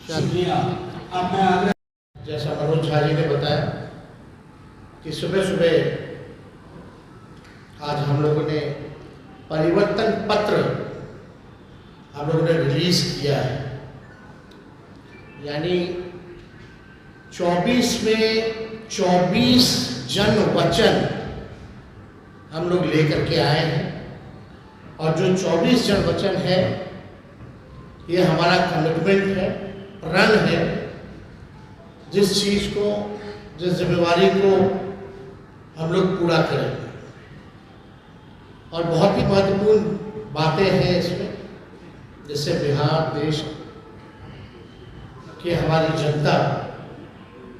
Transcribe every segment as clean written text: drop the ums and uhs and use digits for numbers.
शुक्रिया। अब मैं आगे, जैसा मनोज झा जी ने बताया कि सुबह सुबह आज हम लोगों ने परिवर्तन पत्र हम लोगों ने रिलीज किया है, यानी 24 में 24 जन वचन हम लोग लेकर के आए हैं। और जो 24 जन वचन है ये हमारा कमिटमेंट है, प्रण है, जिस चीज़ को, जिस जिम्मेवारी को हम लोग पूरा करेंगे। और बहुत ही महत्वपूर्ण बातें हैं इसमें, जैसे बिहार देश की हमारी जनता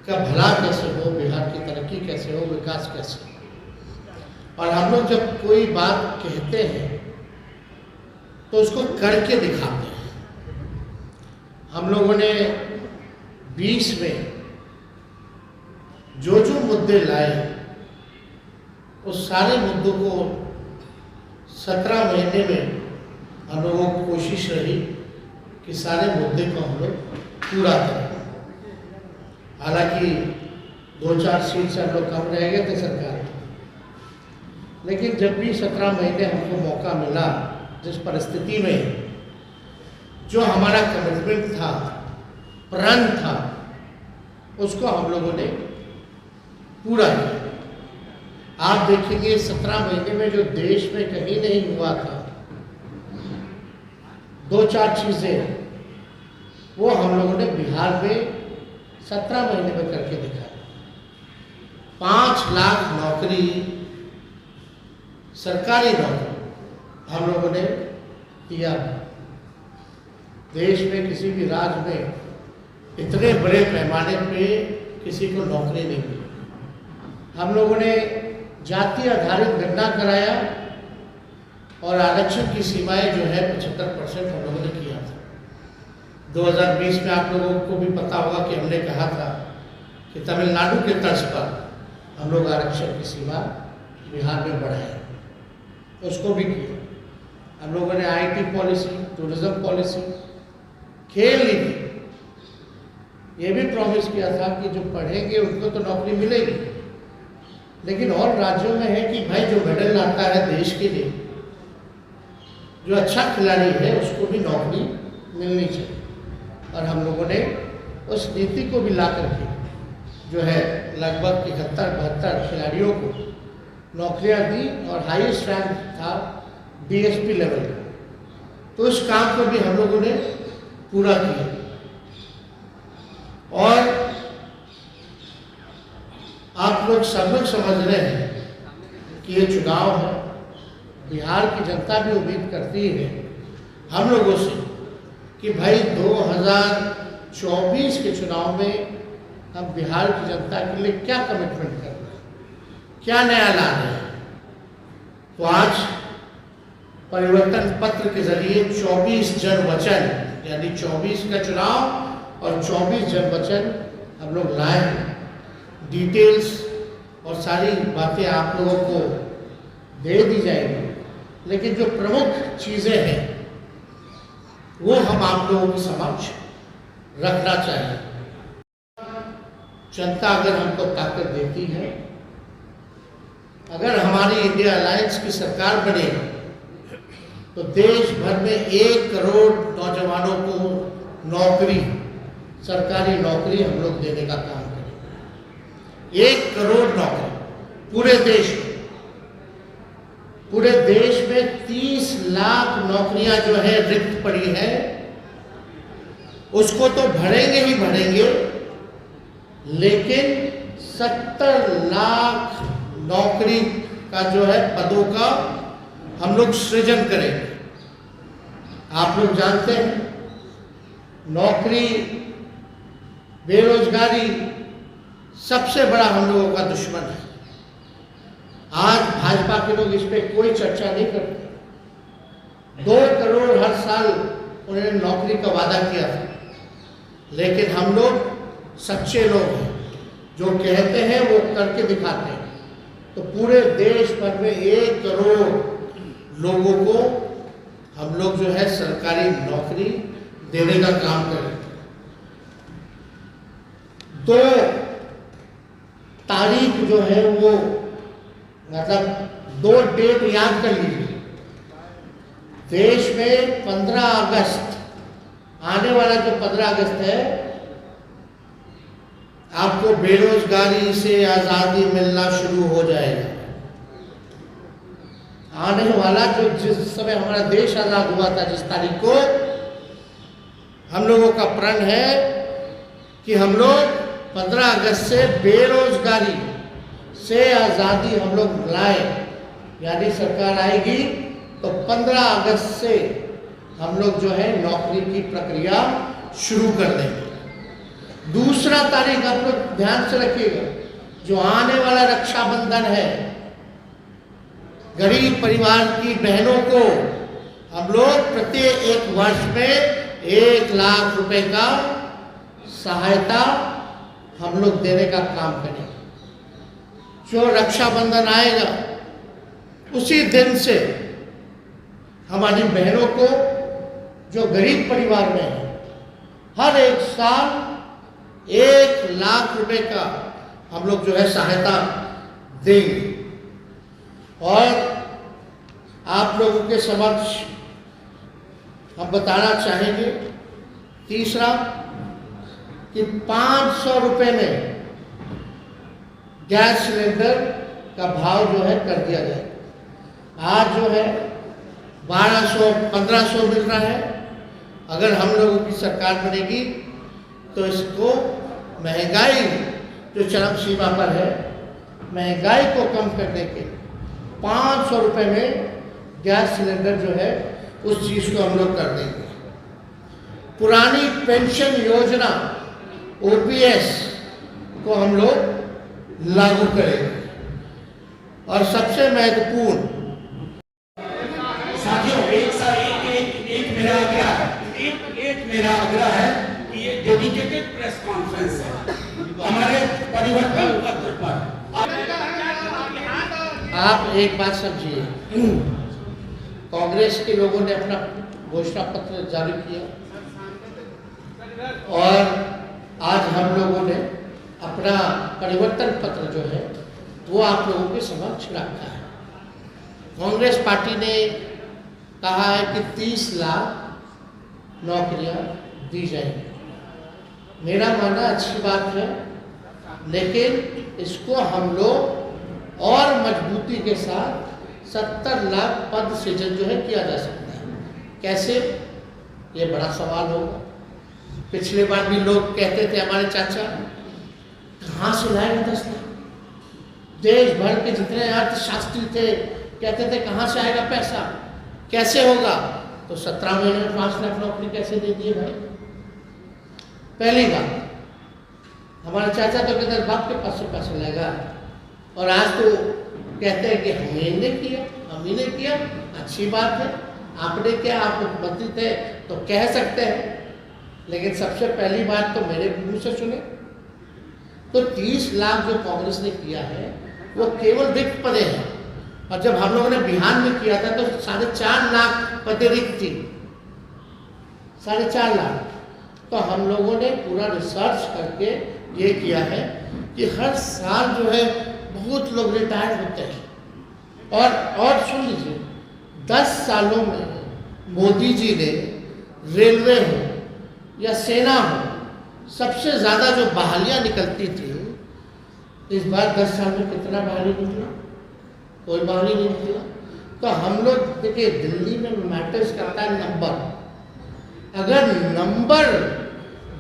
का भला कैसे हो, बिहार की तरक्की कैसे हो, विकास कैसे हो। और हम लोग जब कोई बात कहते हैं तो उसको करके दिखाते हैं। हम लोगों ने 20 में जो मुद्दे लाए उस सारे मुद्दों को 17 महीने में हम लोगों की कोशिश रही कि सारे मुद्दे को हम लोग पूरा करें। हालांकि 2-4 सीट से हम लोग कम रह गए थे सरकार में, लेकिन जब भी 17 महीने हमको मौका मिला, जिस परिस्थिति में जो हमारा कमिटमेंट था, प्रण था, उसको हम लोगों ने पूरा किया। आप देखेंगे 17 महीने में जो देश में कहीं नहीं हुआ था, 2-4 चीज़ें वो हम लोगों ने बिहार में 17 महीने में करके दिखाया। 5 लाख नौकरी, सरकारी नौकरी हम लोगों ने किया। देश में किसी भी राज्य में इतने बड़े पैमाने पे किसी को नौकरी नहीं मिली। हम लोगों ने जाति आधारित गणना कराया और आरक्षण की सीमाएं जो है 75% हम लोगों ने किया था। 2020 में आप लोगों को भी पता होगा कि हमने कहा था कि तमिलनाडु के तर्ज पर हम लोग आरक्षण की सीमा बिहार में बढ़ाएं, उसको भी किया। हम लोगों ने IT पॉलिसी, टूरिज्म पॉलिसी, खेल नीति, ये भी प्रॉमिस किया था कि जो पढ़ेंगे उनको तो नौकरी मिलेगी, लेकिन और राज्यों में है कि भाई जो मेडल लाता है देश के लिए, जो अच्छा खिलाड़ी है, उसको भी नौकरी मिलनी चाहिए। और हम लोगों ने उस नीति को भी ला करके जो है लगभग 71-72 खिलाड़ियों को नौकरियां दी और हाईएस्ट रैंक था DSP लेवल का। तो इस काम को भी हम लोगों ने पूरा किया। और आप लोग सब लोग समझ रहे हैं कि ये चुनाव है, बिहार की जनता भी उम्मीद करती है हम लोगों से कि भाई 2024 के चुनाव में हम बिहार की जनता के लिए क्या कमिटमेंट कर रहे हैं, क्या नया ला रहे हैं। तो आज परिवर्तन पत्र के जरिए 24 जन वचन, यानी 24 का चुनाव और 24 जन वचन हम लोग लाए हैं। डिटेल्स और सारी बातें आप लोगों को दे दी जाएंगी, लेकिन जो प्रमुख चीज़ें हैं वो हम आप लोगों के समक्ष रखना चाहिए। जनता अगर हमको ताकत देती है, अगर हमारी इंडिया अलायंस की सरकार बने तो देश भर में 1 करोड़ नौजवानों को नौकरी, सरकारी नौकरी हम लोग देने का काम करेंगे। 1 करोड़ नौकरी पूरे देश में। पूरे देश में 30 लाख नौकरियां जो है रिक्त पड़ी है, उसको तो भरेंगे ही भरेंगे, लेकिन 70 लाख नौकरी का जो है पदों का हम लोग सृजन करेंगे। आप लोग जानते हैं नौकरी, बेरोजगारी सबसे बड़ा हम लोगों का दुश्मन है। आज भाजपा के लोग इस पे कोई चर्चा नहीं करते। 2 करोड़ हर साल उन्होंने नौकरी का वादा किया था, लेकिन हम लोग सच्चे लोग हैं, जो कहते हैं वो करके दिखाते हैं। तो पूरे देश भर में 1 करोड़ लोगों को हम लोग जो है सरकारी नौकरी देने का काम करें। तो तारीख जो है वो मतलब 2 डेट याद कर लीजिए। देश में 15 अगस्त, आने वाला जो 15 अगस्त है, आपको बेरोजगारी से आज़ादी मिलना शुरू हो जाएगा। आने वाला जो जिस समय हमारा देश आज़ाद हुआ था, जिस तारीख को, हम लोगों का प्रण है कि हम लोग 15 अगस्त से बेरोजगारी से आज़ादी हम लोग लाए, यानी सरकार आएगी तो 15 अगस्त से हम लोग जो है नौकरी की प्रक्रिया शुरू कर देंगे। दूसरा तारीख आप लोग ध्यान से रखिएगा, जो आने वाला रक्षाबंधन है, गरीब परिवार की बहनों को हम लोग प्रत्येक 1 वर्ष में 1 लाख रुपए का सहायता हम लोग देने का काम करेंगे। जो रक्षाबंधन आएगा उसी दिन से हमारी बहनों को जो गरीब परिवार में है, हर 1 साल 1 लाख रुपए का हम लोग जो है सहायता देंगे। और आप लोगों के समक्ष हम बताना चाहेंगे तीसरा कि 500 रुपए में गैस सिलेंडर का भाव जो है कर दिया जाए। आज जो है 1200-1500 मिल रहा है। अगर हम लोगों की सरकार बनेगी तो इसको महंगाई जो चरम सीमा पर है, महंगाई को कम करने के 500 रुपए में गैस सिलेंडर जो है उस चीज़ को हम लोग कर देंगे। पुरानी पेंशन योजना OPS को हम लोग लागू करेंगे। और सबसे महत्वपूर्ण साथियों, एक मेरा आग्रह है कि ये डेडिकेटेड प्रेस कॉन्फ्रेंस है हमारे परिवर्तन पत्र पर। आप एक बात समझिए, कांग्रेस के लोगों ने अपना घोषणा पत्र जारी किया और आज हम लोगों ने अपना परिवर्तन पत्र जो है वो आप लोगों के समक्ष रखा है। कांग्रेस पार्टी ने कहा है कि 30 लाख नौकरियां दी जाएंगी। मेरा मानना अच्छी बात है, लेकिन इसको हम लोग और मजबूती के साथ 70 लाख पद सृजन जो है किया जा सकता है। कैसे, ये बड़ा सवाल होगा। पिछले बार भी लोग कहते थे, हमारे चाचा, कहाँ से लाएगा 10 लाख? देश भर के जितने अर्थशास्त्री थे कहते थे कहाँ से आएगा पैसा, कैसे होगा? तो 17 महीने में 5 लाख नौकरी कैसे दे दिए भाई? पहली बात, हमारे चाचा तो कहते बाप के पास से पैसा लेगा, और आज तो कहते हैं कि हमने किया, हम ही ने किया। अच्छी बात है, आपने क्या, आप मुख्यमंत्री थे तो कह सकते हैं, लेकिन सबसे पहली बात तो मेरे मुंह से सुने। तो 30 लाख जो कांग्रेस ने किया है वो केवल रिक्त पदे हैं, और जब हम लोगों ने बिहार में किया था तो 4.5 लाख पदे रिक्त थी। 4.5 लाख। तो हम लोगों ने पूरा रिसर्च करके ये किया है कि हर साल जो है बहुत लोग रिटायर होते हैं। और सुन लीजिए, 10 सालों में मोदी जी ने रेलवे हो या सेना हो, सबसे ज़्यादा जो बहालियाँ निकलती थी, इस बार 10 साल में कितना बहाली निकला? कोई बहाली नहीं निकला। तो हम लोग देखिए, दिल्ली में मैटर्स करता है नंबर। अगर नंबर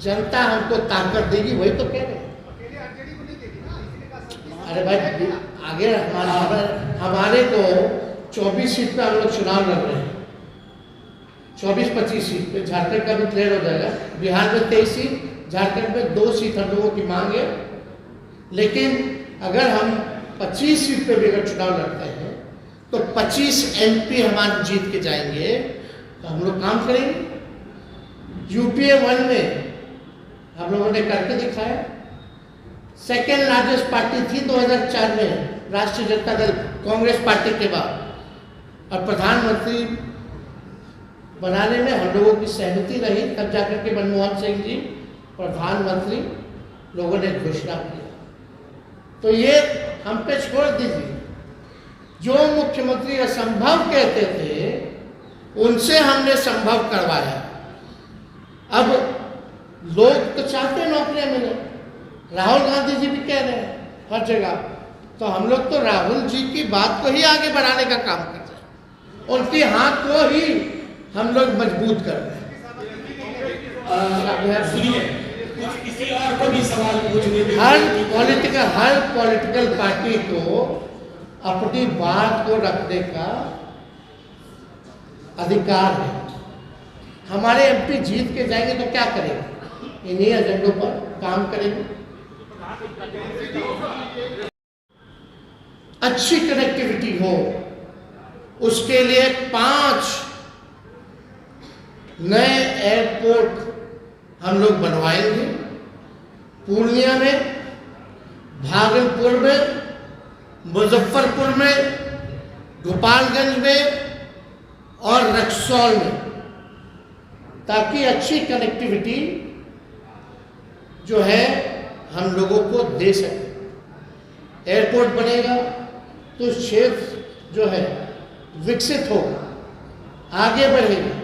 जनता हमको ताकत देगी, वही तो कह रहे हैं। अरे भाई, आगे हमारे को 24 सीट पे हम लोग चुनाव लड़ रहे हैं, 24-25 सीट पे। झारखंड का भी क्लियर हो जाएगा। बिहार में 23 सीट, झारखंड में 2 सीट हम लोगों की मांग है। लेकिन अगर हम 25 सीट पे भी अगर चुनाव लड़ते हैं तो 25 MP हमारे जीत के जाएंगे, तो हम लोग काम करेंगे। UPA 1 में हम लोगों ने करके दिखाया। सेकेंड लार्जेस्ट पार्टी थी 2004 में राष्ट्रीय जनता दल, कांग्रेस पार्टी के बाद। और प्रधानमंत्री बनाने में हम लोगों की सहमति रही, तब जाकर के मनमोहन सिंह जी प्रधानमंत्री लोगों ने घोषणा किया। तो ये हम पे छोड़ दीजिए, जो मुख्यमंत्री असंभव कहते थे उनसे हमने संभव करवाया। अब लोग तो चाहते नौकरियां मिले, राहुल गांधी जी भी कह रहे हैं हर जगह, तो हम लोग तो राहुल जी की बात को ही आगे बढ़ाने का काम कर रहे हैं, उनके हाथ को ही हम लोग मजबूत कर रहे हैं। सुनिए, कुछ किसी और को भी सवाल पूछने दीजिए। हर पॉलिटिकल पार्टी को अपनी बात को रखने का अधिकार है। हमारे एमपी जीत के जाएंगे तो क्या करेंगे? इन्हीं एजेंडों पर काम करेंगे। अच्छी कनेक्टिविटी हो, उसके लिए 5 नए एयरपोर्ट हम लोग बनवाएंगे। पूर्णिया में, भागलपुर में, मुजफ्फरपुर में, गोपालगंज में और रक्सौल में, ताकि अच्छी कनेक्टिविटी जो है हम लोगों को दे सके। एयरपोर्ट बनेगा तो क्षेत्र जो है विकसित होगा, आगे बढ़ेगा।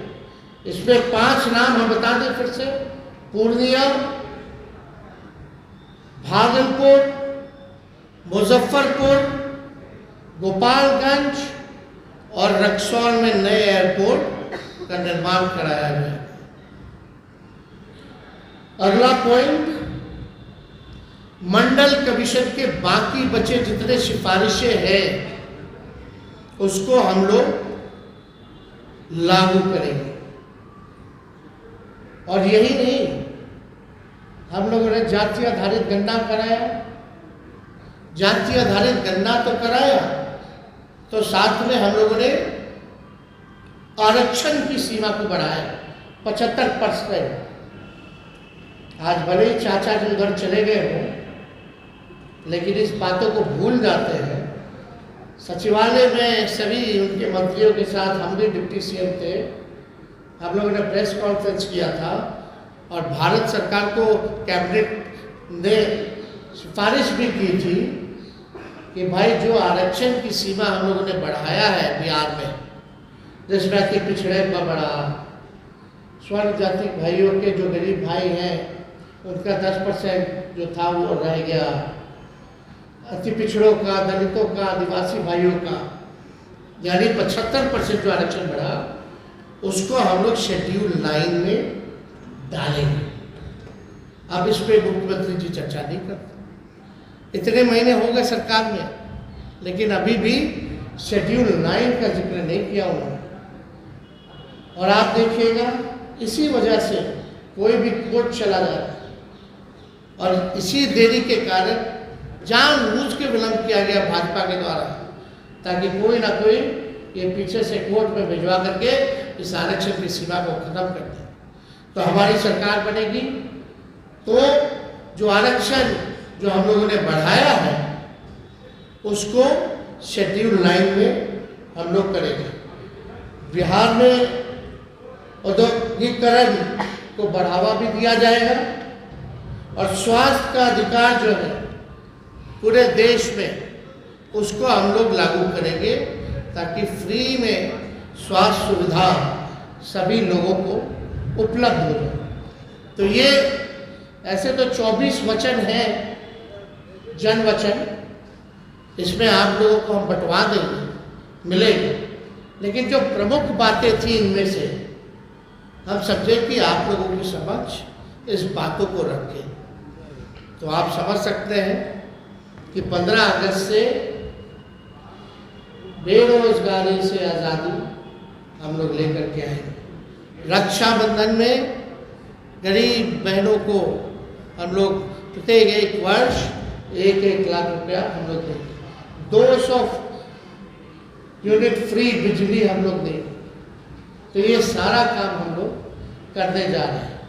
इसमें 5 नाम हम बता दें फिर से: पूर्णिया, भागलपुर, मुजफ्फरपुर, गोपालगंज और रक्सौल में नए एयरपोर्ट का निर्माण कराया गया। अगला पॉइंट, मंडल कमीशन के बाकी बचे जितने सिफारिशें हैं उसको हम लोग लागू करेंगे। और यही नहीं, हम लोगों ने जाति आधारित गणना कराया। जाति आधारित गणना तो कराया, तो साथ में हम लोगों ने आरक्षण की सीमा को बढ़ाया 75%। आज भले ही चाचा जी उधर चले गए हों, लेकिन इस बातों को भूल जाते हैं। सचिवालय में सभी उनके मंत्रियों के साथ, हम भी डिप्टी सीएम थे, हम लोगों ने प्रेस कॉन्फ्रेंस किया था और भारत सरकार को कैबिनेट ने सिफारिश भी की थी कि भाई जो आरक्षण की सीमा हम लोगों ने बढ़ाया है बिहार में, जिसमें अति पिछड़े का बढ़ा, स्वर्ण जाति भाइयों के जो गरीब भाई हैं उनका 10% जो था वो रह गया, अति पिछड़ों का, दलितों का, आदिवासी भाइयों का यानी 75% जो आरक्षण बढ़ा, उसको हम लोग शेड्यूल 9 में डालेंगे। अब इस पर मुख्यमंत्री जी चर्चा नहीं करते। इतने महीने हो गए सरकार में, लेकिन अभी भी शेड्यूल 9 का जिक्र नहीं किया उन्होंने। और आप देखिएगा, इसी वजह से कोई भी कोर्ट चला जाता है और इसी देरी के कारण जानबूझ के विलंब किया गया भाजपा के द्वारा, ताकि कोई ना कोई ये पीछे से कोर्ट में भिजवा करके इस आरक्षण की सीमा को खत्म कर दे। तो हमारी सरकार बनेगी तो जो आरक्षण जो हम लोगों ने बढ़ाया है उसको शेड्यूल 9 में हम लोग करेंगे। बिहार में औद्योगिकरण को बढ़ावा भी दिया जाएगा और स्वास्थ्य का अधिकार जो है पूरे देश में उसको हम लोग लागू करेंगे, ताकि फ्री में स्वास्थ्य सुविधा सभी लोगों को उपलब्ध हो जाए। तो ये ऐसे तो 24 वचन हैं, जन वचन, इसमें आप लोगों को हम बंटवा देंगे, मिलेंगे। लेकिन जो प्रमुख बातें थी इनमें से हम समझे कि आप लोगों की समझ इस बातों को रखें। तो आप समझ सकते हैं कि 15 अगस्त से बेरोजगारी से आज़ादी हम लोग लेकर के आएंगे। रक्षाबंधन में गरीब बहनों को हम लोग प्रत्येक 1 वर्ष 1-1 लाख रुपया हम लोग देंगे। 200 यूनिट फ्री बिजली हम लोग देंगे। तो ये सारा काम हम लोग करने जा रहे हैं।